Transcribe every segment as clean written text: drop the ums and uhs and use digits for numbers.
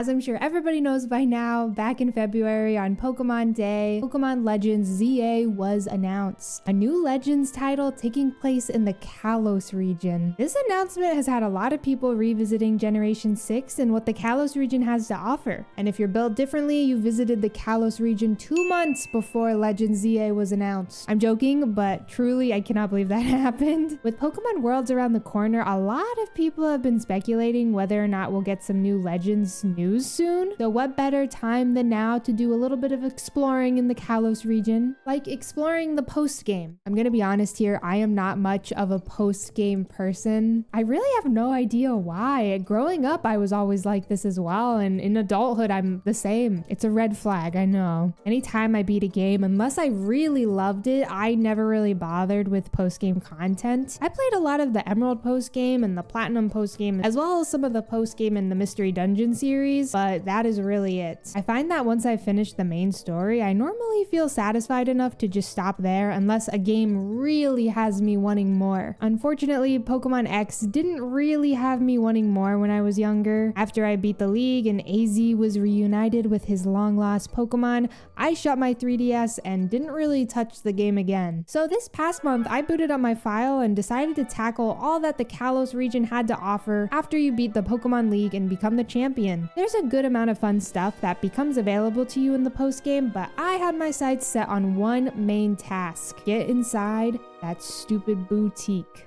As I'm sure everybody knows by now, back in February on Pokemon Day, Pokemon Legends ZA was announced. A new Legends title taking place in the Kalos region. This announcement has had a lot of people revisiting Generation 6 and what the Kalos region has to offer. And if you're built differently, you visited the Kalos region 2 months before Legends ZA was announced. I'm joking, but truly I cannot believe that happened. With Pokemon Worlds around the corner, a lot of people have been speculating whether or not we'll get some new Legends news soon. So what better time than now to do a little bit of exploring in the Kalos region, like exploring the post-game. I'm gonna be honest here, I am not much of a post-game person. I really have no idea why. Growing up, I was always like this as well, and in adulthood, I'm the same. It's a red flag, I know. Anytime I beat a game, unless I really loved it, I never really bothered with post-game content. I played a lot of the Emerald post-game and the Platinum post-game, as well as some of the post-game in the Mystery Dungeon series, but that is really it. I find that once I finish the main story, I normally feel satisfied enough to just stop there unless a game really has me wanting more. Unfortunately, Pokemon X didn't really have me wanting more when I was younger. After I beat the league and AZ was reunited with his long-lost Pokemon, I shut my 3DS and didn't really touch the game again. So this past month, I booted up my file and decided to tackle all that the Kalos region had to offer after you beat the Pokemon League and become the champion. There's a good amount of fun stuff that becomes available to you in the post-game, but I had my sights set on one main task: get inside that stupid boutique.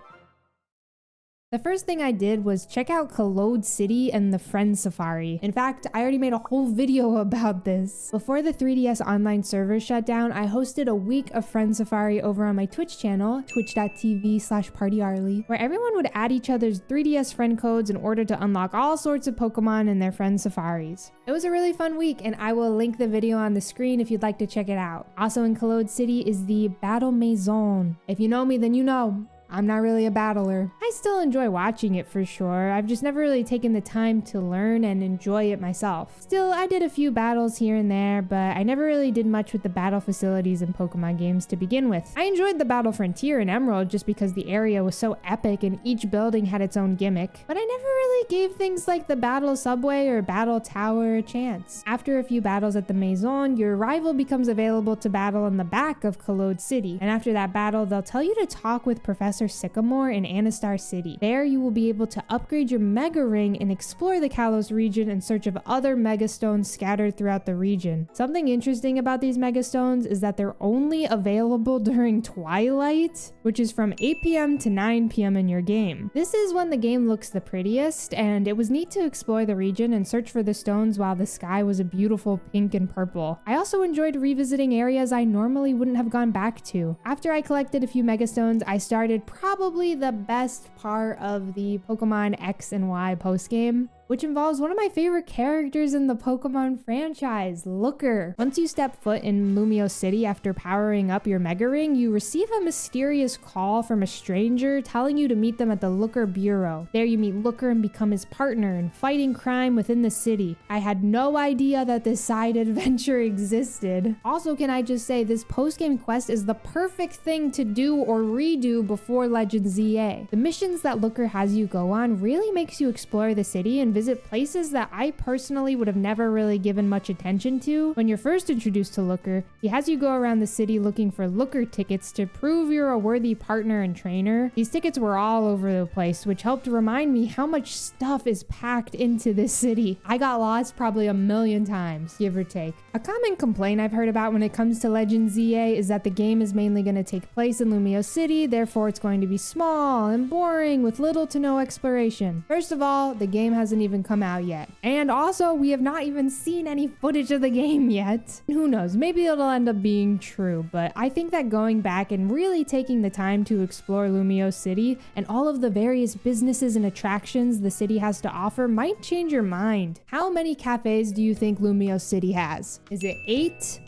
The first thing I did was check out Kalos City and the Friend Safari. In fact, I already made a whole video about this. Before the 3DS online server shut down, I hosted a week of Friend Safari over on my Twitch channel, twitch.tv/partyarly, where everyone would add each other's 3DS friend codes in order to unlock all sorts of Pokemon in their Friend Safaris. It was a really fun week, and I will link the video on the screen if you'd like to check it out. Also in Kalos City is the Battle Maison. If you know me, then you know I'm not really a battler. I still enjoy watching it for sure. I've just never really taken the time to learn and enjoy it myself. Still, I did a few battles here and there, but I never really did much with the battle facilities in Pokemon games to begin with. I enjoyed the Battle Frontier in Emerald just because the area was so epic and each building had its own gimmick, but I never really gave things like the Battle Subway or Battle Tower a chance. After a few battles at the Maison, your rival becomes available to battle in the back of Kalos City, and after that battle, they'll tell you to talk with Professor Sycamore in Anastar City. There you will be able to upgrade your Mega Ring and explore the Kalos region in search of other Mega Stones scattered throughout the region. Something interesting about these Mega Stones is that they're only available during Twilight, which is from 8 p.m. to 9 p.m. in your game. This is when the game looks the prettiest, and it was neat to explore the region and search for the stones while the sky was a beautiful pink and purple. I also enjoyed revisiting areas I normally wouldn't have gone back to. After I collected a few Mega Stones, I started probably the best part of the Pokemon X and Y postgame, which involves one of my favorite characters in the Pokemon franchise, Looker. Once you step foot in Lumio City after powering up your Mega Ring, you receive a mysterious call from a stranger telling you to meet them at the Looker Bureau. There you meet Looker and become his partner in fighting crime within the city. I had no idea that this side adventure existed. Also, can I just say, this postgame quest is the perfect thing to do or redo before Legends ZA. The missions that Looker has you go on really makes you explore the city and visit places that I personally would have never really given much attention to. When you're first introduced to Looker, he has you go around the city looking for Looker tickets to prove you're a worthy partner and trainer. These tickets were all over the place, which helped remind me how much stuff is packed into this city. I got lost probably a million times, give or take. A common complaint I've heard about when it comes to Legends ZA is that the game is mainly going to take place in Lumio City, therefore it's going to be small and boring with little to no exploration. First of all, the game hasn't even come out yet. And also, we have not even seen any footage of the game yet. Who knows, maybe it'll end up being true, but I think that going back and really taking the time to explore Lumio City and all of the various businesses and attractions the city has to offer might change your mind. How many cafes do you think Lumio City has? Is it 8,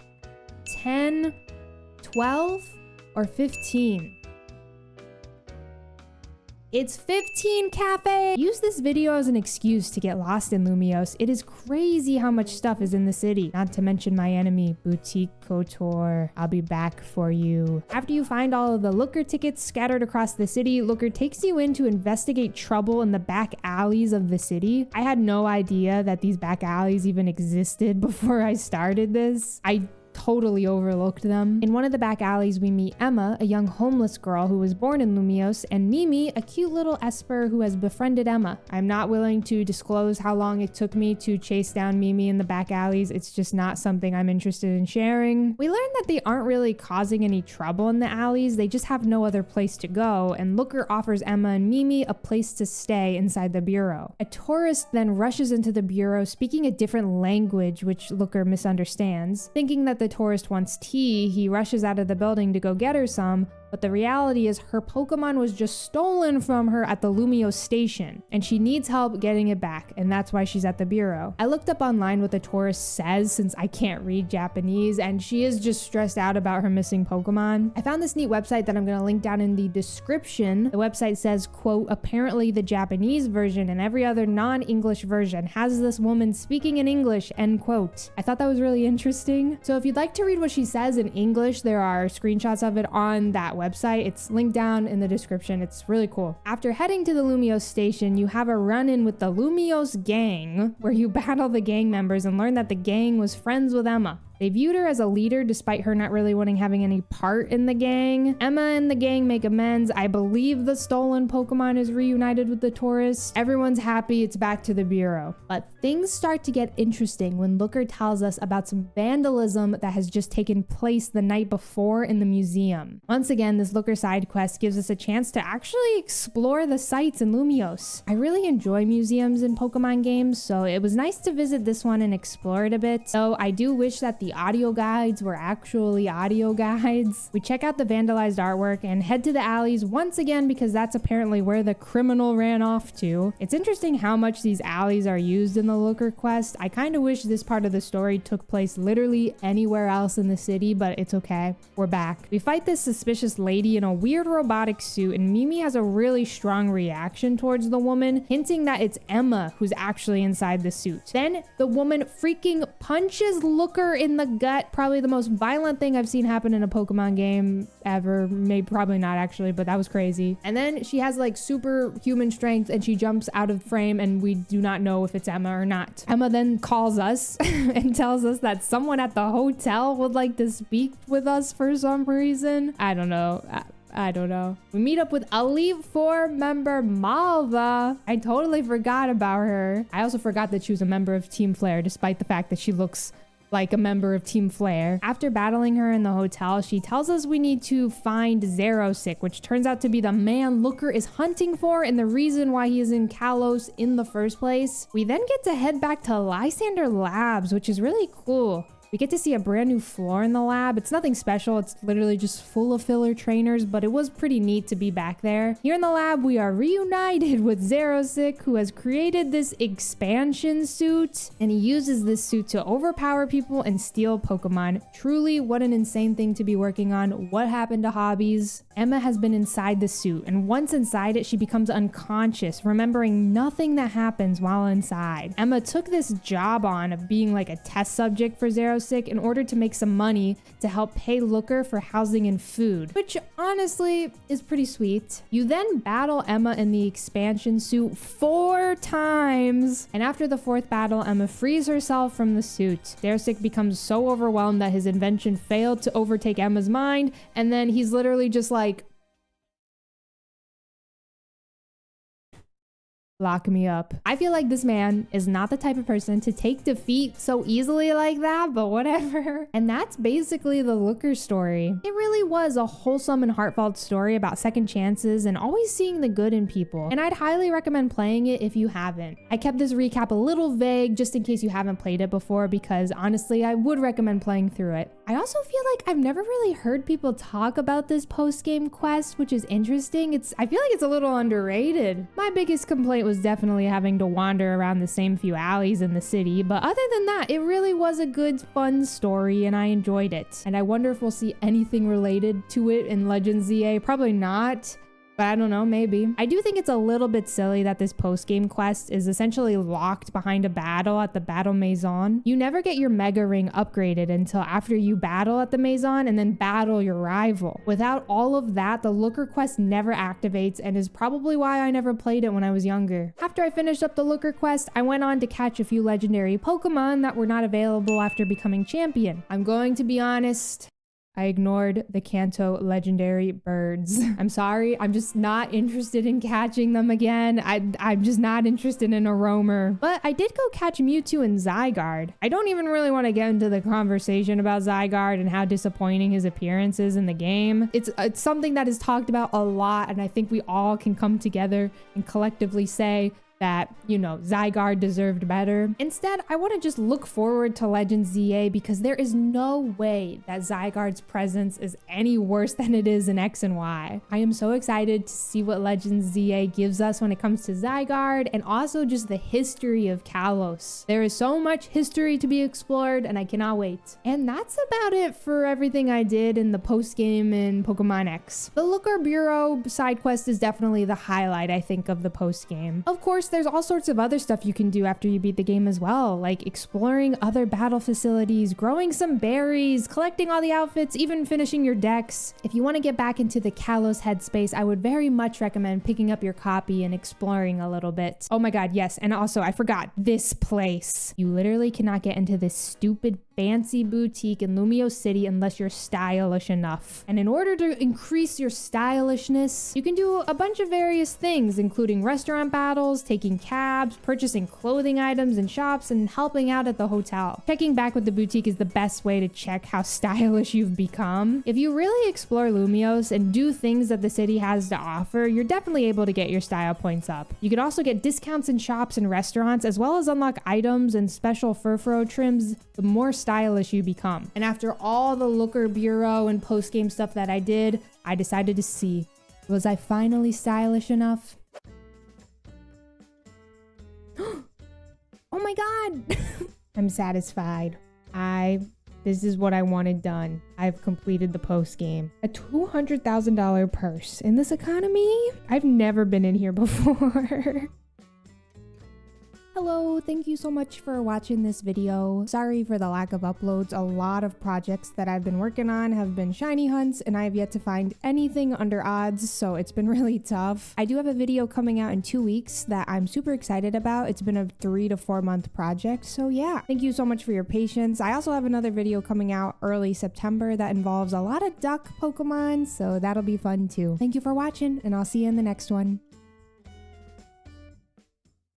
10, 12, or 15? It's 15 Cafe! Use this video as an excuse to get lost in Lumiose. It is crazy how much stuff is in the city. Not to mention my enemy, Boutique Couture. I'll be back for you. After you find all of the Looker tickets scattered across the city, Looker takes you in to investigate trouble in the back alleys of the city. I had no idea that these back alleys even existed before I started this. I totally overlooked them. In one of the back alleys, we meet Emma, a young homeless girl who was born in Lumiose, and Mimi, a cute little Esper who has befriended Emma. I'm not willing to disclose how long it took me to chase down Mimi in the back alleys. It's just not something I'm interested in sharing. We learned that they aren't really causing any trouble in the alleys. They just have no other place to go, and Looker offers Emma and Mimi a place to stay inside the bureau. A tourist then rushes into the bureau speaking a different language, which Looker misunderstands. Thinking that the tourist wants tea, he rushes out of the building to go get her some, but the reality is her Pokemon was just stolen from her at the Lumiose station, and she needs help getting it back, and that's why she's at the bureau. I looked up online what the tourist says since I can't read Japanese, and she is just stressed out about her missing Pokemon. I found this neat website that I'm going to link down in the description. The website says, quote, apparently the Japanese version and every other non-English version has this woman speaking in English, end quote. I thought that was really interesting. So if you'd like to read what she says in English, there are screenshots of it on that website. It's linked down in the description. It's really cool. After heading to the Lumiose station, you have a run-in with the Lumiose gang, where you battle the gang members and learn that the gang was friends with Emma. They viewed her as a leader despite her not really having any part in the gang. Emma and the gang make amends. I believe the stolen Pokemon is reunited with the tourists. Everyone's happy, it's back to the bureau. But things start to get interesting when Looker tells us about some vandalism that has just taken place the night before in the museum. Once again, this Looker side quest gives us a chance to actually explore the sites in Lumiose. I really enjoy museums in Pokemon games, so it was nice to visit this one and explore it a bit. Though I do wish that the audio guides were actually audio guides. We check out the vandalized artwork and head to the alleys once again because that's apparently where the criminal ran off to. It's interesting how much these alleys are used in the Looker quest. I kind of wish this part of the story took place literally anywhere else in the city, but it's okay. We're back. We fight this suspicious lady in a weird robotic suit, and Mimi has a really strong reaction towards the woman, hinting that it's Emma who's actually inside the suit. Then the woman freaking punches Looker in the gut. Probably the most violent thing I've seen happen in a Pokemon game ever. Maybe probably not actually, but that was crazy. And then she has like superhuman strength and she jumps out of frame and we do not know if it's Emma or not. Emma then calls us and tells us that someone at the hotel would like to speak with us for some reason. I don't know. I don't know. We meet up with Elite 4 member Malva. I totally forgot about her. I also forgot that she was a member of Team Flare, despite the fact that she looks like a member of Team Flare. After battling her in the hotel, she tells us we need to find Xerosic, which turns out to be the man Looker is hunting for and the reason why he is in Kalos in the first place. We then get to head back to Lysander Labs, which is really cool. We get to see a brand new floor in the lab. It's nothing special. It's literally just full of filler trainers, but it was pretty neat to be back there. Here in the lab, we are reunited with Xerosic, who has created this expansion suit, and he uses this suit to overpower people and steal Pokemon. Truly, what an insane thing to be working on. What happened to hobbies? Emma has been inside the suit, and once inside it, she becomes unconscious, remembering nothing that happens while inside. Emma took this job on of being like a test subject for Xerosic in order to make some money to help pay Looker for housing and food, which honestly is pretty sweet. You then battle Emma in the expansion suit 4 times, and after the 4th battle, Emma frees herself from the suit. Xerosic becomes so overwhelmed that his invention failed to overtake Emma's mind, and then he's literally just like, lock me up. I feel like this man is not the type of person to take defeat so easily like that, but whatever. And that's basically the Looker story. It really was a wholesome and heartfelt story about second chances and always seeing the good in people. And I'd highly recommend playing it if you haven't. I kept this recap a little vague just in case you haven't played it before, because honestly, I would recommend playing through it. I also feel like I've never really heard people talk about this post-game quest, which is interesting. I feel like it's a little underrated. My biggest complaint was definitely having to wander around the same few alleys in the city, but other than that, it really was a good, fun story and I enjoyed it. And I wonder if we'll see anything related to it in Legends ZA. Probably not. But I don't know, maybe. I do think it's a little bit silly that this post-game quest is essentially locked behind a battle at the Battle Maison. You never get your Mega Ring upgraded until after you battle at the Maison and then battle your rival. Without all of that, the Looker quest never activates and is probably why I never played it when I was younger. After I finished up the Looker quest, I went on to catch a few legendary Pokemon that were not available after becoming champion. I'm going to be honest, I ignored the Kanto legendary birds. I'm sorry, I'm just not interested in catching them again. I'm just not interested in a roamer. But I did go catch Mewtwo and Zygarde. I don't even really want to get into the conversation about Zygarde and how disappointing his appearance is in the game. It's something that is talked about a lot, and I think we all can come together and collectively say that, you know, Zygarde deserved better. Instead, I want to just look forward to Legends ZA because there is no way that Zygarde's presence is any worse than it is in X and Y. I am so excited to see what Legends ZA gives us when it comes to Zygarde and also just the history of Kalos. There is so much history to be explored and I cannot wait. And that's about it for everything I did in the post-game in Pokemon X. The Looker Bureau side quest is definitely the highlight, I think, of the post-game. Of course, there's all sorts of other stuff you can do after you beat the game as well, like exploring other battle facilities, growing some berries, collecting all the outfits, even finishing your decks. If you want to get back into the Kalos headspace, I would very much recommend picking up your copy and exploring a little bit. Oh my god, yes, and also I forgot this place. You literally cannot get into this stupid fancy boutique in Lumio City unless you're stylish enough. And in order to increase your stylishness, you can do a bunch of various things, including restaurant battles, taking cabs, purchasing clothing items in shops, and helping out at the hotel. Checking back with the boutique is the best way to check how stylish you've become. If you really explore Lumios and do things that the city has to offer, you're definitely able to get your style points up. You could also get discounts in shops and restaurants, as well as unlock items and special furfurrow trims the more stylish you become. And after all the Looker Bureau and post-game stuff that I did, I decided to see, was I finally stylish enough? Oh my god! I'm satisfied. This is what I wanted done. I've completed the post game. A $200,000 purse in this economy? I've never been in here before. Hello, thank you so much for watching this video. Sorry for the lack of uploads. A lot of projects that I've been working on have been shiny hunts and I have yet to find anything under odds, so it's been really tough. I do have a video coming out in 2 weeks that I'm super excited about. It's been a 3 to 4 month project, so yeah. Thank you so much for your patience. I also have another video coming out early September that involves a lot of duck Pokemon, so that'll be fun too. Thank you for watching and I'll see you in the next one.